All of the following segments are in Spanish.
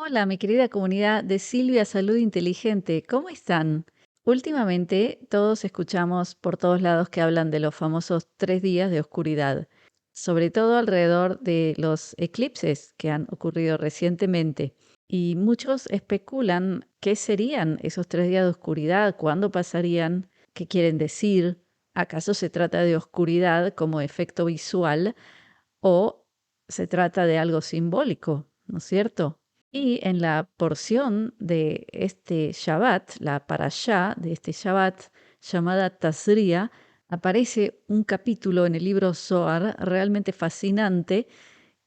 Hola, mi querida comunidad de Silvia Salud Inteligente, ¿cómo están? Últimamente todos escuchamos por todos lados que hablan de los famosos 3 días de oscuridad, sobre todo alrededor de los eclipses que han ocurrido recientemente. Y muchos especulan qué serían esos 3 días de oscuridad, cuándo pasarían, qué quieren decir, acaso se trata de oscuridad como efecto visual o se trata de algo simbólico, ¿no es cierto? Y en la porción de este Shabbat, la parashá de este Shabbat, llamada Tazria, aparece un capítulo en el libro Zohar realmente fascinante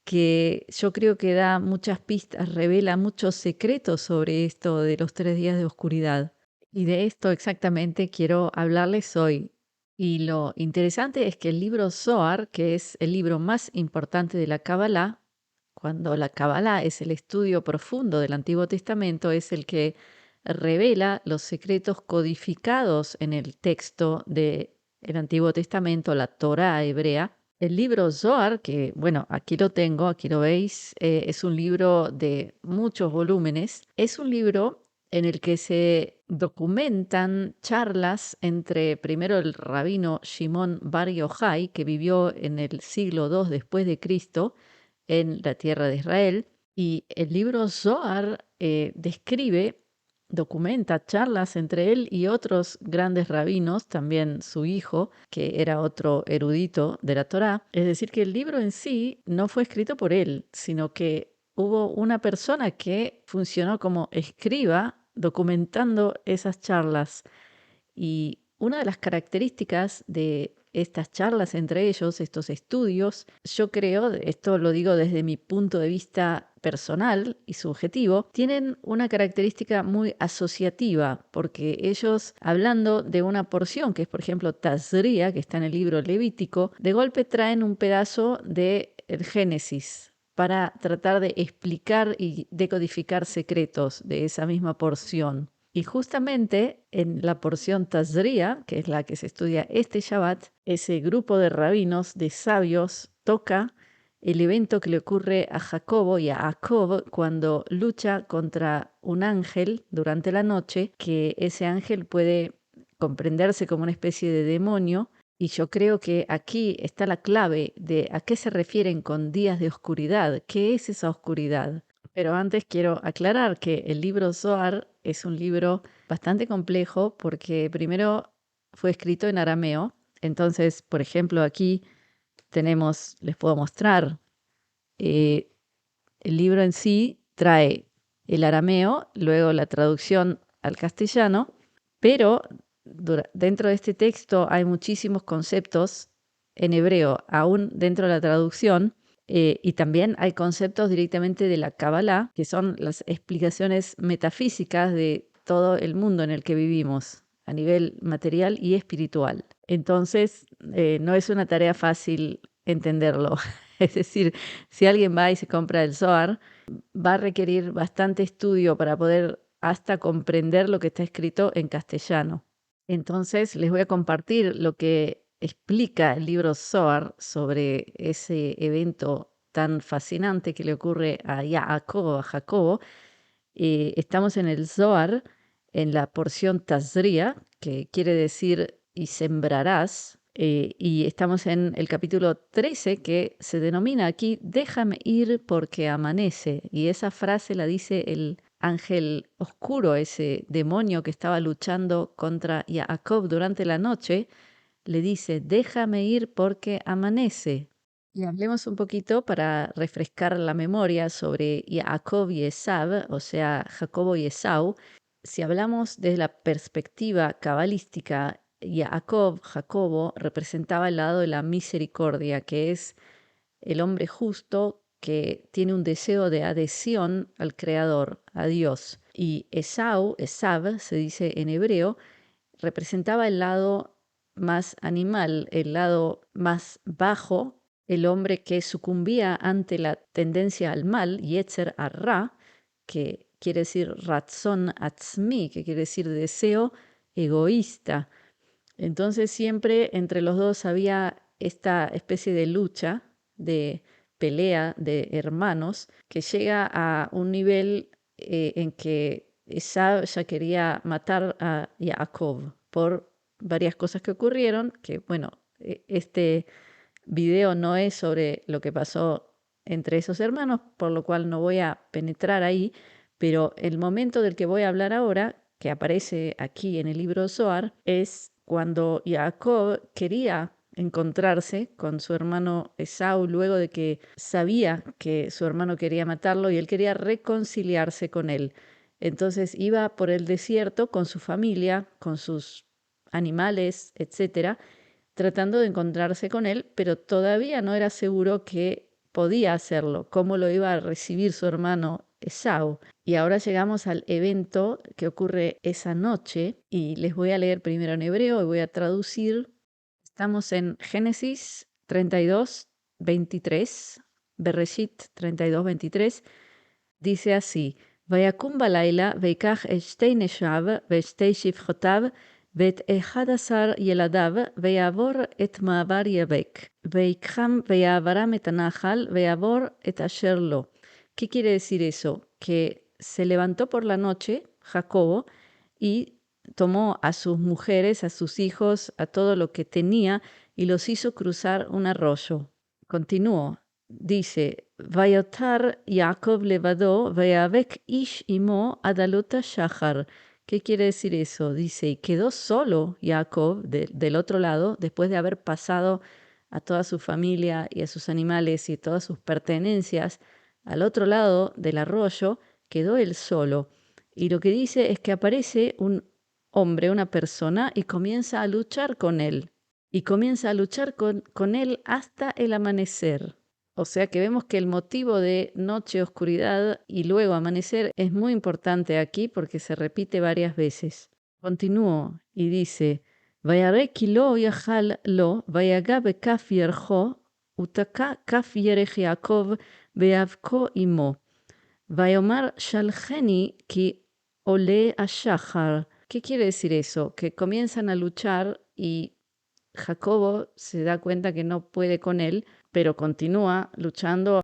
que yo creo que da muchas pistas, revela muchos secretos sobre esto de los 3 días de oscuridad. Y de esto exactamente quiero hablarles hoy. Y lo interesante es que el libro Zohar, que es el libro más importante de la Kabbalah, cuando la Kabbalah es el estudio profundo del Antiguo Testamento, es el que revela los secretos codificados en el texto del Antiguo Testamento, la Torá hebrea. El libro Zohar, que bueno, aquí lo tengo, aquí lo veis, es un libro de muchos volúmenes. Es un libro en el que se documentan charlas entre primero el rabino Shimon Bar Yochai, que vivió en el siglo II después de Cristo en la tierra de Israel, y el libro Zohar describe, documenta charlas entre él y otros grandes rabinos, también su hijo, que era otro erudito de la Torá. Es decir, que el libro en sí no fue escrito por él, sino que hubo una persona que funcionó como escriba documentando esas charlas. Y una de las características de estas charlas entre ellos, estos estudios, yo creo, esto lo digo desde mi punto de vista personal y subjetivo, tienen una característica muy asociativa, porque ellos, hablando de una porción, que es por ejemplo Tazria, que está en el libro Levítico, de golpe traen un pedazo de el Génesis para tratar de explicar y decodificar secretos de esa misma porción. Y justamente en la porción Tazria, que es la que se estudia este Shabbat, ese grupo de rabinos, de sabios, toca el evento que le ocurre a Jacobo y a Jacob cuando lucha contra un ángel durante la noche, que ese ángel puede comprenderse como una especie de demonio. Y yo creo que aquí está la clave de a qué se refieren con días de oscuridad, qué es esa oscuridad. Pero antes quiero aclarar que el libro Zohar es un libro bastante complejo porque primero fue escrito en arameo. Entonces, por ejemplo, aquí tenemos, les puedo mostrar, eh, el libro en sí trae el arameo, luego la traducción al castellano, pero dentro de este texto hay muchísimos conceptos en hebreo, aún dentro de la traducción, y también hay conceptos directamente de la Kabbalah, que son las explicaciones metafísicas de todo el mundo en el que vivimos, a nivel material y espiritual. Entonces, no es una tarea fácil entenderlo. Es decir, si alguien va y se compra el Zohar, va a requerir bastante estudio para poder hasta comprender lo que está escrito en castellano. Entonces, les voy a compartir lo que explica el libro Zohar sobre ese evento tan fascinante que le ocurre a Jacobo, estamos en el Zohar, en la porción Tazria, que quiere decir y sembrarás, y estamos en el capítulo 13 que se denomina aquí déjame ir porque amanece, y esa frase la dice el ángel oscuro, ese demonio que estaba luchando contra Jacob durante la noche, le dice déjame ir porque amanece. Y hablemos un poquito para refrescar la memoria sobre Jacob y Esav, o sea, Jacobo y Esau. Si hablamos desde la perspectiva cabalística, Jacobo, representaba el lado de la misericordia, que es el hombre justo que tiene un deseo de adhesión al Creador, a Dios. Y Esav, se dice en hebreo, representaba el lado más animal, el lado más bajo, el hombre que sucumbía ante la tendencia al mal, Yetzer Arra, que quiere decir Ratzon Atzmi, que quiere decir deseo egoísta. Entonces siempre entre los dos había esta especie de lucha, de pelea de hermanos, que llega a un nivel en que Esau ya quería matar a Jacob por varias cosas que ocurrieron, que bueno, este video no es sobre lo que pasó entre esos hermanos, por lo cual no voy a penetrar ahí, pero el momento del que voy a hablar ahora, que aparece aquí en el libro Zohar, es cuando Jacob quería encontrarse con su hermano Esau luego de que sabía que su hermano quería matarlo y él quería reconciliarse con él. Entonces iba por el desierto con su familia, con sus animales, etcétera, tratando de encontrarse con él, pero todavía no era seguro que podía hacerlo, cómo lo iba a recibir su hermano Esau. Y ahora llegamos al evento que ocurre esa noche y les voy a leer primero en hebreo y voy a traducir. Estamos en Génesis 32, 23, Bereshit 32, 23. Dice así: ויקום בלילה ויקח את שתי נשיו ואת שתי שפחותיו ואת 11 ילדיו ויעבור את מעבר יבק ויקחם ויעברם את הנחל ויעבור את אשר לו. ¿Qué quiere decir eso? Que se levantó por la noche Jacobo y tomó a sus mujeres, a sus hijos, a todo lo que tenía y los hizo cruzar un arroyo. Continuó. Dice, Vayotar Jacob levado, veavek ish imo adalota shachar. ¿Qué quiere decir eso? Dice, y quedó solo Jacob del otro lado, después de haber pasado a toda su familia y a sus animales y todas sus pertenencias al otro lado del arroyo, quedó él solo. Y lo que dice es que aparece un hombre, una persona, y comienza a luchar con él. Y comienza a luchar con él hasta el amanecer. O sea que vemos que el motivo de noche, oscuridad y luego amanecer es muy importante aquí porque se repite varias veces. Continúo y dice, וירא כי לא יכל לו, ויגע בכף ירכו, ותקע כף ירך יעקב, ויאבקו עמו. ויאמר שלחני כי עולה השחר. ¿Qué quiere decir eso? Que comienzan a luchar y Jacobo se da cuenta que no puede con él, pero continúa luchando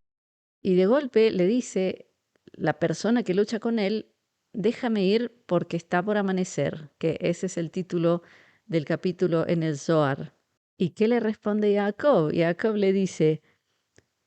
y de golpe le dice la persona que lucha con él, déjame ir porque está por amanecer, que ese es el título del capítulo en el Zohar. ¿Y qué le responde Jacob? Jacob le dice,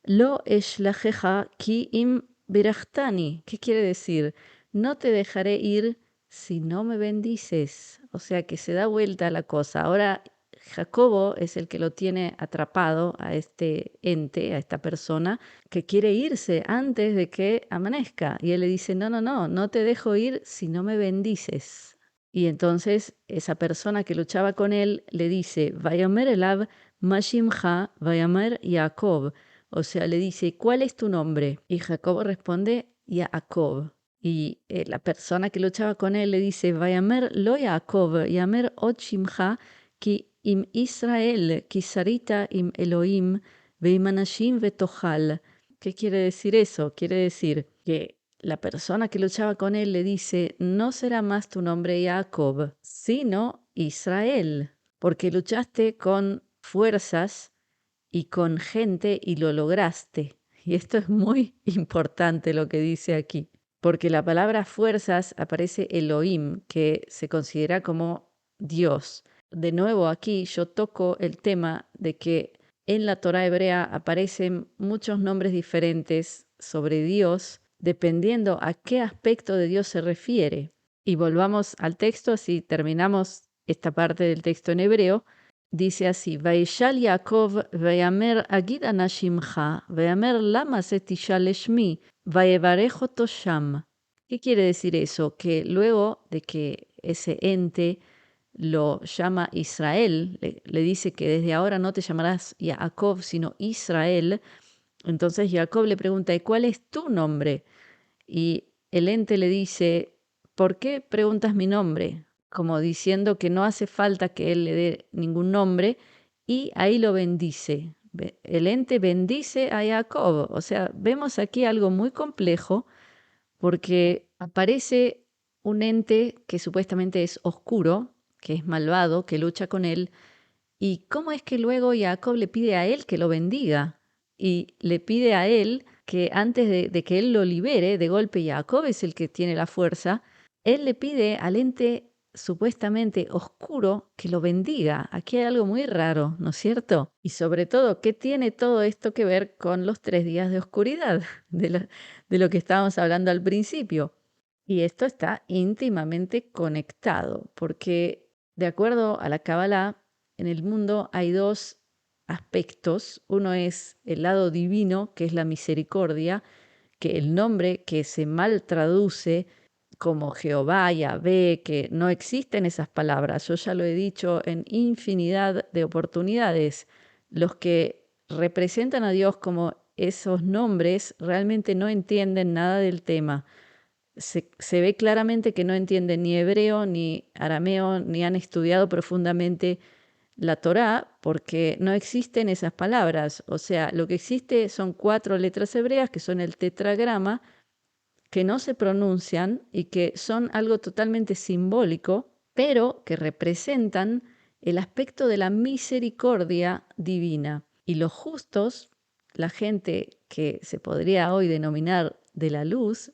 Lo eshlajeja ki im birachtani. ¿Qué quiere decir? No te dejaré ir si no me bendices. O sea que se da vuelta la cosa. Ahora Jacobo es el que lo tiene atrapado a este ente, a esta persona, que quiere irse antes de que amanezca. Y él le dice, no, no, no, no te dejo ir si no me bendices. Y entonces esa persona que luchaba con él le dice, Vayomer elav mashimcha vayomer Jacob. O sea, le dice, ¿cuál es tu nombre? Y Jacobo responde, Jacob. Y la persona que luchaba con él le dice, Vayamer lo Jacob, Yamer od shimcha, ki im Israel, ki sarita im Elohim, veim anashim vetochal. ¿Qué quiere decir eso? Quiere decir que la persona que luchaba con él le dice, no será más tu nombre Jacob, sino Israel, porque luchaste con fuerzas y con gente y lo lograste. Y esto es muy importante lo que dice aquí, porque la palabra fuerzas aparece Elohim, que se considera como Dios. De nuevo aquí yo toco el tema de que en la Torá hebrea aparecen muchos nombres diferentes sobre Dios, dependiendo a qué aspecto de Dios se refiere. Y volvamos al texto, así terminamos esta parte del texto en hebreo. Dice así, וישאל יעקב ויאמר אגיד אנא שמך, ויאמר למה זה תשאל לשמי, ויברך אותו שם. ¿Qué quiere decir eso? Que luego de que ese ente lo llama Israel, le dice que desde ahora no te llamarás Jacob, sino Israel, entonces Jacob le pregunta, ¿y cuál es tu nombre? Y el ente le dice, ¿por qué preguntas mi nombre? Como diciendo que no hace falta que él le dé ningún nombre, y ahí lo bendice. El ente bendice a Jacob. O sea, vemos aquí algo muy complejo porque aparece un ente que supuestamente es oscuro, que es malvado, que lucha con él. ¿Y cómo es que luego Jacob le pide a él que lo bendiga? Y le pide a él que antes de que él lo libere, de golpe Jacob es el que tiene la fuerza, él le pide al ente supuestamente oscuro que lo bendiga. Aquí hay algo muy raro, ¿no es cierto? Y sobre todo, ¿qué tiene todo esto que ver con los 3 días de oscuridad de lo que estábamos hablando al principio? Y esto está íntimamente conectado, porque de acuerdo a la Kabbalah, en el mundo hay dos aspectos. Uno es el lado divino, que es la misericordia, que el nombre que se mal traduce como Jehová, Yahvé, que no existen esas palabras. Yo ya lo he dicho en infinidad de oportunidades. Los que representan a Dios como esos nombres realmente no entienden nada del tema. Se ve claramente que no entienden ni hebreo ni arameo, ni han estudiado profundamente la Torá, porque no existen esas palabras. O sea, lo que existe son 4 letras hebreas, que son el tetragrama, que no se pronuncian y que son algo totalmente simbólico, pero que representan el aspecto de la misericordia divina. Y los justos, la gente que se podría hoy denominar de la luz,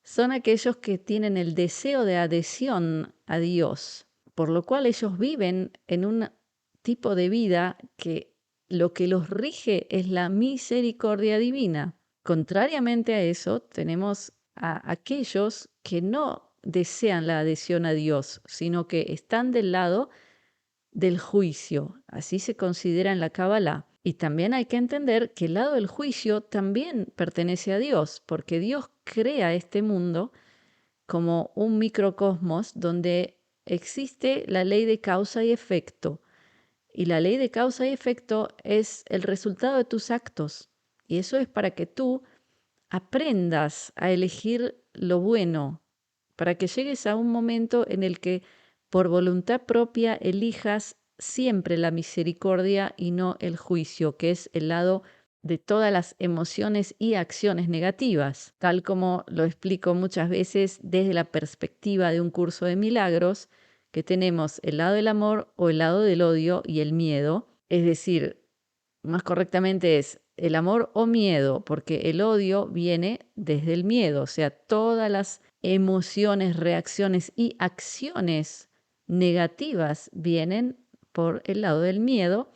son aquellos que tienen el deseo de adhesión a Dios, por lo cual ellos viven en un tipo de vida que lo que los rige es la misericordia divina. Contrariamente a eso, tenemos a aquellos que no desean la adhesión a Dios, sino que están del lado del juicio. Así se considera en la Kabbalah. Y también hay que entender que el lado del juicio también pertenece a Dios, porque Dios crea este mundo como un microcosmos donde existe la ley de causa y efecto. Y la ley de causa y efecto es el resultado de tus actos. Y eso es para que tú aprendas a elegir lo bueno, para que llegues a un momento en el que por voluntad propia elijas siempre la misericordia y no el juicio, que es el lado de todas las emociones y acciones negativas, tal como lo explico muchas veces desde la perspectiva de un curso de milagros, que tenemos el lado del amor o el lado del odio y el miedo, es decir, más correctamente es el amor o miedo, porque el odio viene desde el miedo, o sea, todas las emociones, reacciones y acciones negativas vienen por el lado del miedo,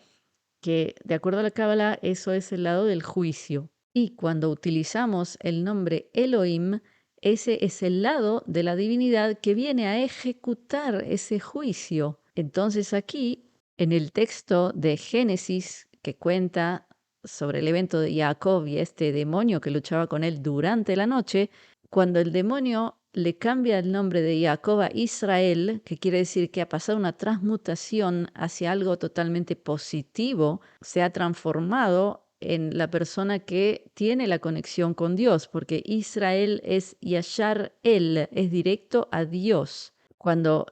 que de acuerdo a la Cábala eso es el lado del juicio. Y cuando utilizamos el nombre Elohim, ese es el lado de la divinidad que viene a ejecutar ese juicio. Entonces aquí, en el texto de Génesis que cuenta sobre el evento de Jacob y este demonio que luchaba con él durante la noche, cuando el demonio le cambia el nombre de Jacob a Israel, que quiere decir que ha pasado una transmutación hacia algo totalmente positivo, se ha transformado en la persona que tiene la conexión con Dios, porque Israel es Yashar él, es directo a Dios. Cuando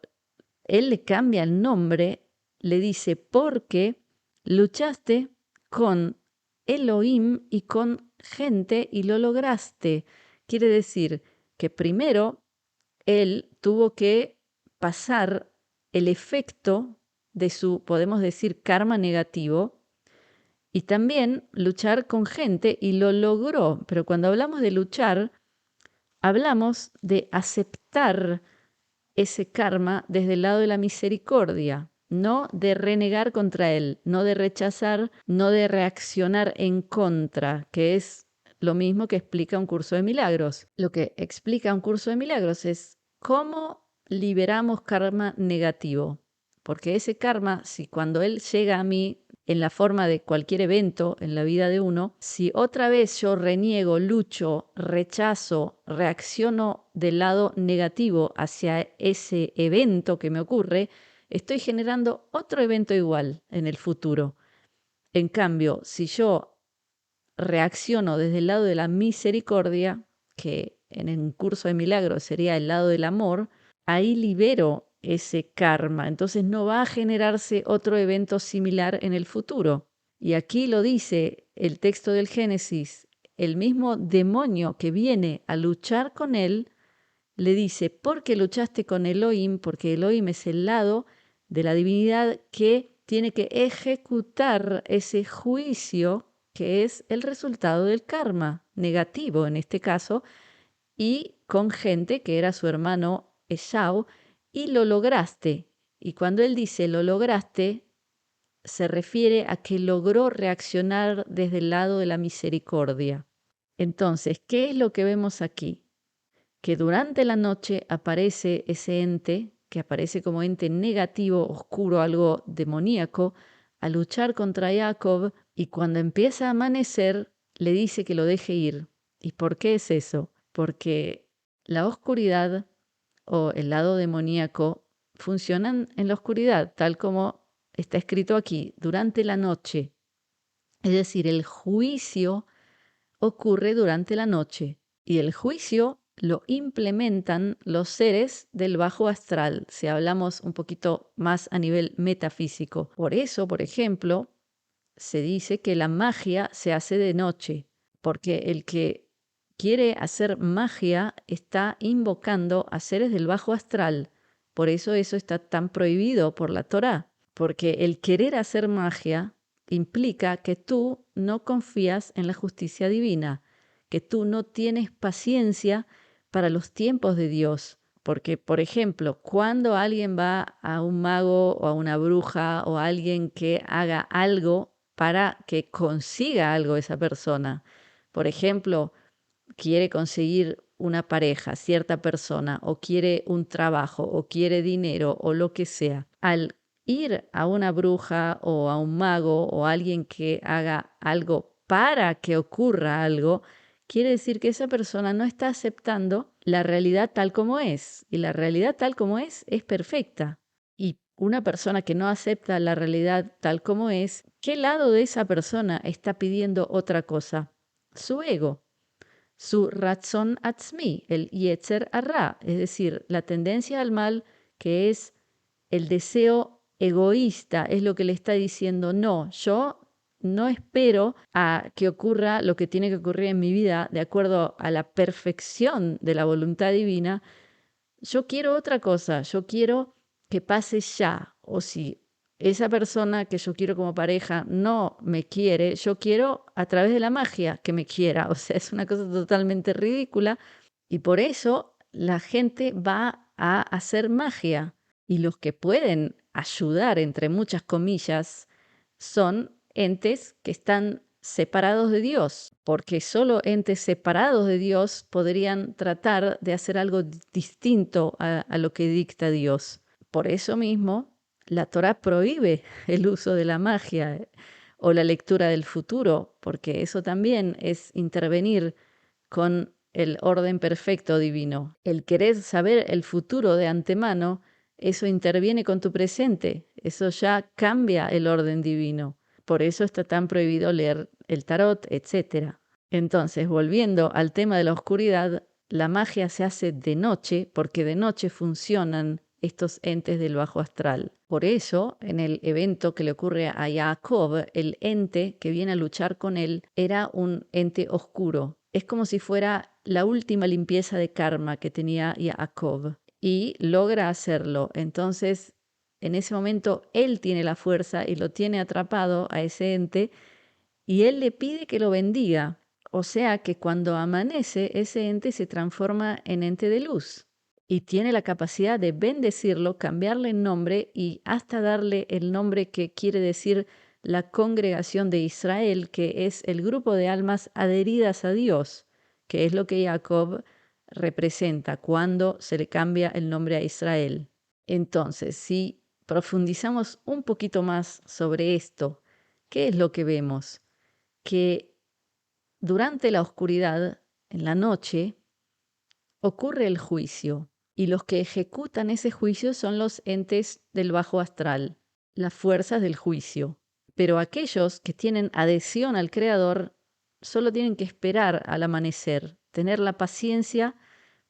él le cambia el nombre, le dice, porque luchaste con Elohim y con gente y lo lograste. Quiere decir que primero él tuvo que pasar el efecto de su, podemos decir, karma negativo y también luchar con gente y lo logró. Pero cuando hablamos de luchar, hablamos de aceptar ese karma desde el lado de la misericordia, no de renegar contra él, no de rechazar, no de reaccionar en contra, que es lo mismo que explica un curso de milagros. Lo que explica un curso de milagros es cómo liberamos karma negativo, porque ese karma, si cuando él llega a mí en la forma de cualquier evento en la vida de uno, si otra vez yo reniego, lucho, rechazo, reacciono del lado negativo hacia ese evento que me ocurre, estoy generando otro evento igual en el futuro. En cambio, si yo reacciono desde el lado de la misericordia, que en un curso de milagros sería el lado del amor, ahí libero ese karma. Entonces no va a generarse otro evento similar en el futuro. Y aquí lo dice el texto del Génesis, el mismo demonio que viene a luchar con él, le dice, porque luchaste con Elohim, porque Elohim es el lado de la divinidad que tiene que ejecutar ese juicio que es el resultado del karma, negativo en este caso, y con gente que era su hermano Esau, y lo lograste. Y cuando él dice lo lograste, se refiere a que logró reaccionar desde el lado de la misericordia. Entonces, ¿qué es lo que vemos aquí? Que durante la noche aparece ese ente, que aparece como ente negativo, oscuro, algo demoníaco, a luchar contra Jacob, y cuando empieza a amanecer, le dice que lo deje ir. ¿Y por qué es eso? Porque la oscuridad o el lado demoníaco funcionan en la oscuridad, tal como está escrito aquí, durante la noche. Es decir, el juicio ocurre durante la noche y el juicio lo implementan los seres del bajo astral, si hablamos un poquito más a nivel metafísico. Por eso, por ejemplo, se dice que la magia se hace de noche, porque el que quiere hacer magia está invocando a seres del bajo astral. Por eso está tan prohibido por la Torá, porque el querer hacer magia implica que tú no confías en la justicia divina, que tú no tienes paciencia para los tiempos de Dios. Porque, por ejemplo, cuando alguien va a un mago o a una bruja o a alguien que haga algo para que consiga algo esa persona, por ejemplo, quiere conseguir una pareja, cierta persona, o quiere un trabajo, o quiere dinero, o lo que sea, al ir a una bruja o a un mago o a alguien que haga algo para que ocurra algo, quiere decir que esa persona no está aceptando la realidad tal como es. Y la realidad tal como es perfecta. Y una persona que no acepta la realidad tal como es, ¿qué lado de esa persona está pidiendo otra cosa? Su ego, su ratzon atzmi, el yetzer hará, es decir, la tendencia al mal, que es el deseo egoísta, es lo que le está diciendo, no, yo no espero a que ocurra lo que tiene que ocurrir en mi vida de acuerdo a la perfección de la voluntad divina. Yo quiero otra cosa, yo quiero que pase ya, o si esa persona que yo quiero como pareja no me quiere, yo quiero a través de la magia que me quiera. O sea, es una cosa totalmente ridícula y por eso la gente va a hacer magia y los que pueden ayudar, entre muchas comillas, son entes que están separados de Dios, porque solo entes separados de Dios podrían tratar de hacer algo distinto a lo que dicta Dios. Por eso mismo, la Torá prohíbe el uso de la magia o la lectura del futuro, porque eso también es intervenir con el orden perfecto divino. El querer saber el futuro de antemano, eso interviene con tu presente, eso ya cambia el orden divino. Por eso está tan prohibido leer el tarot, etc. Entonces, volviendo al tema de la oscuridad, la magia se hace de noche porque de noche funcionan estos entes del bajo astral. Por eso, en el evento que le ocurre a Jacob, el ente que viene a luchar con él era un ente oscuro. Es como si fuera la última limpieza de karma que tenía Jacob y logra hacerlo. Entonces, en ese momento, él tiene la fuerza y lo tiene atrapado a ese ente y él le pide que lo bendiga. O sea que cuando amanece, ese ente se transforma en ente de luz y tiene la capacidad de bendecirlo, cambiarle el nombre y hasta darle el nombre que quiere decir la congregación de Israel, que es el grupo de almas adheridas a Dios, que es lo que Jacob representa cuando se le cambia el nombre a Israel. Entonces, si profundizamos un poquito más sobre esto, ¿qué es lo que vemos? Que durante la oscuridad, en la noche, ocurre el juicio y los que ejecutan ese juicio son los entes del bajo astral, las fuerzas del juicio. Pero aquellos que tienen adhesión al Creador solo tienen que esperar al amanecer, tener la paciencia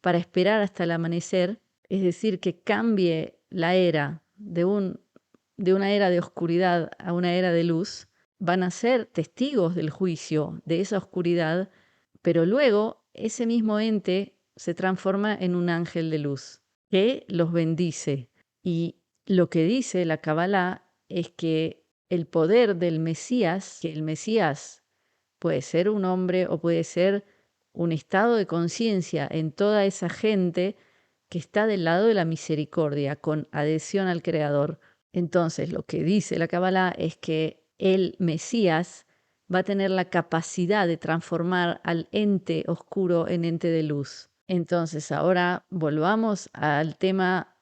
para esperar hasta el amanecer, es decir, que cambie la era de una era de oscuridad a una era de luz, van a ser testigos del juicio de esa oscuridad, pero luego ese mismo ente se transforma en un ángel de luz que los bendice. Y lo que dice la Kabbalah es que el poder del Mesías, que el Mesías Puede ser un hombre o puede ser un estado de conciencia en toda esa gente que está del lado de la misericordia, con adhesión al Creador. Entonces, lo que dice la Cábala es que el Mesías va a tener la capacidad de transformar al ente oscuro en ente de luz. Entonces, ahora volvamos al tema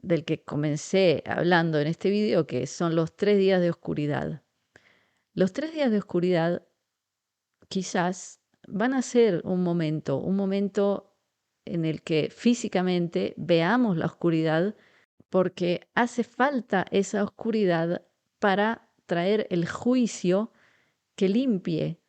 del que comencé hablando en este video, que son los 3 días de oscuridad. Los 3 días de oscuridad quizás van a ser un momento en el que físicamente veamos la oscuridad, porque hace falta esa oscuridad para traer el juicio que limpie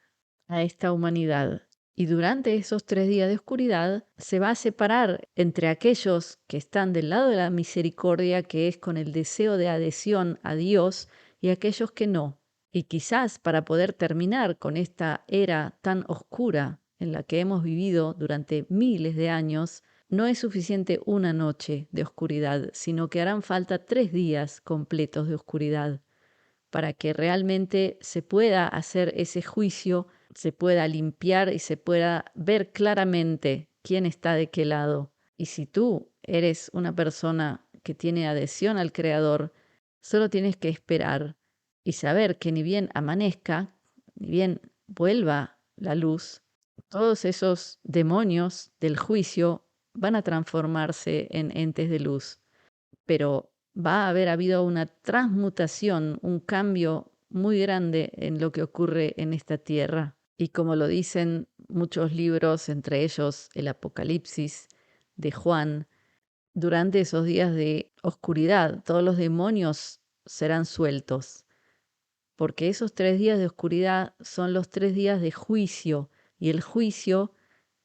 a esta humanidad. Y durante esos 3 días de oscuridad se va a separar entre aquellos que están del lado de la misericordia, que es con el deseo de adhesión a Dios, y aquellos que no. Y quizás para poder terminar con esta era tan oscura en la que hemos vivido durante miles de años, no es suficiente una noche de oscuridad, sino que harán falta 3 días completos de oscuridad para que realmente se pueda hacer ese juicio, se pueda limpiar y se pueda ver claramente quién está de qué lado. Y si tú eres una persona que tiene adhesión al Creador, solo tienes que esperar y saber que ni bien amanezca, ni bien vuelva la luz, todos esos demonios del juicio van a transformarse en entes de luz. Pero va a haber habido una transmutación, un cambio muy grande en lo que ocurre en esta tierra. Y como lo dicen muchos libros, entre ellos el Apocalipsis de Juan, durante esos días de oscuridad, todos los demonios serán sueltos, porque esos 3 días de oscuridad son los 3 días de juicio, y el juicio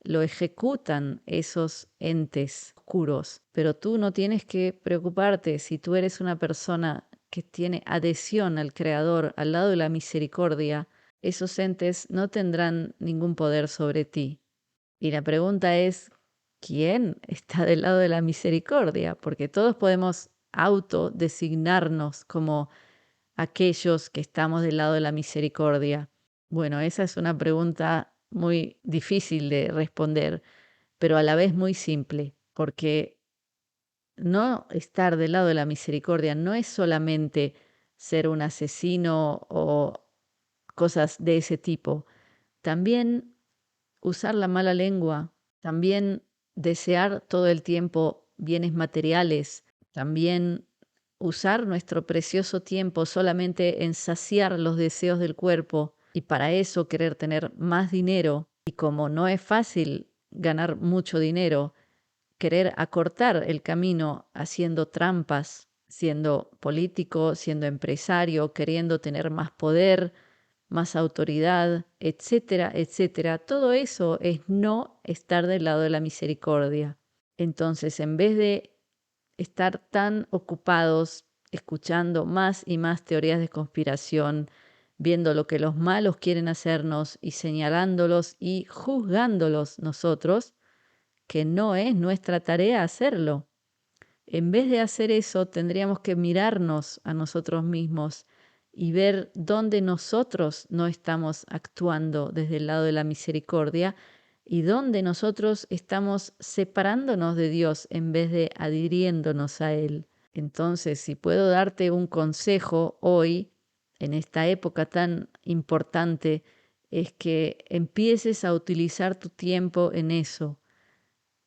lo ejecutan esos entes oscuros. Pero tú no tienes que preocuparte si tú eres una persona que tiene adhesión al Creador, al lado de la misericordia. Esos entes no tendrán ningún poder sobre ti. Y la pregunta es, ¿quién está del lado de la misericordia? Porque todos podemos autodesignarnos como aquellos que estamos del lado de la misericordia. Bueno, esa es una pregunta muy difícil de responder, pero a la vez muy simple, porque no estar del lado de la misericordia no es solamente ser un asesino o cosas de ese tipo. También usar la mala lengua, también desear todo el tiempo bienes materiales, también usar nuestro precioso tiempo solamente en saciar los deseos del cuerpo y para eso querer tener más dinero. Y como no es fácil ganar mucho dinero, querer acortar el camino haciendo trampas, siendo político, siendo empresario, queriendo tener más poder, más autoridad, etcétera, etcétera. Todo eso es no estar del lado de la misericordia. Entonces, en vez de estar tan ocupados escuchando más y más teorías de conspiración, viendo lo que los malos quieren hacernos y señalándolos y juzgándolos nosotros, que no es nuestra tarea hacerlo. En vez de hacer eso, tendríamos que mirarnos a nosotros mismos y ver dónde nosotros no estamos actuando desde el lado de la misericordia y dónde nosotros estamos separándonos de Dios en vez de adhiriéndonos a Él. Entonces, si puedo darte un consejo hoy, en esta época tan importante, es que empieces a utilizar tu tiempo en eso,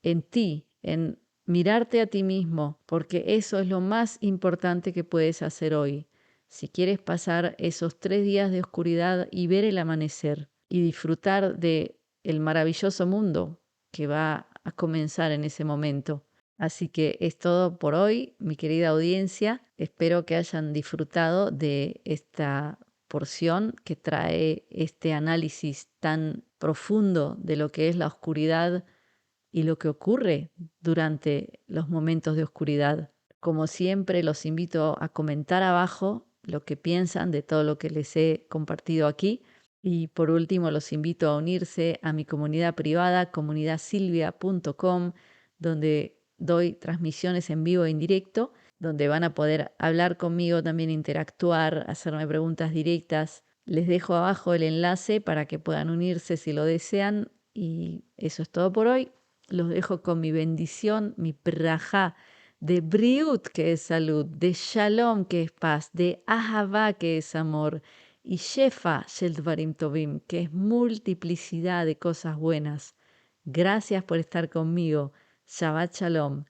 en ti, en mirarte a ti mismo, porque eso es lo más importante que puedes hacer hoy. Si quieres pasar esos 3 días de oscuridad y ver el amanecer y disfrutar de el maravilloso mundo que va a comenzar en ese momento. Así que es todo por hoy, mi querida audiencia. Espero que hayan disfrutado de esta porción que trae este análisis tan profundo de lo que es la oscuridad y lo que ocurre durante los momentos de oscuridad. Como siempre, los invito a comentar abajo lo que piensan de todo lo que les he compartido aquí. Y por último, los invito a unirse a mi comunidad privada, comunidadsilvia.com, donde doy transmisiones en vivo e en directo, donde van a poder hablar conmigo, también interactuar, hacerme preguntas directas Les dejo abajo el enlace para que puedan unirse si lo desean. Y eso es todo por hoy. Los dejo con mi bendición, mi prajá de briut, que es salud, de shalom, que es paz, de ahavá, que es amor, y shefa, shel dvarim tovim, que es multiplicidad de cosas buenas. Gracias por estar conmigo. Shabbat shalom.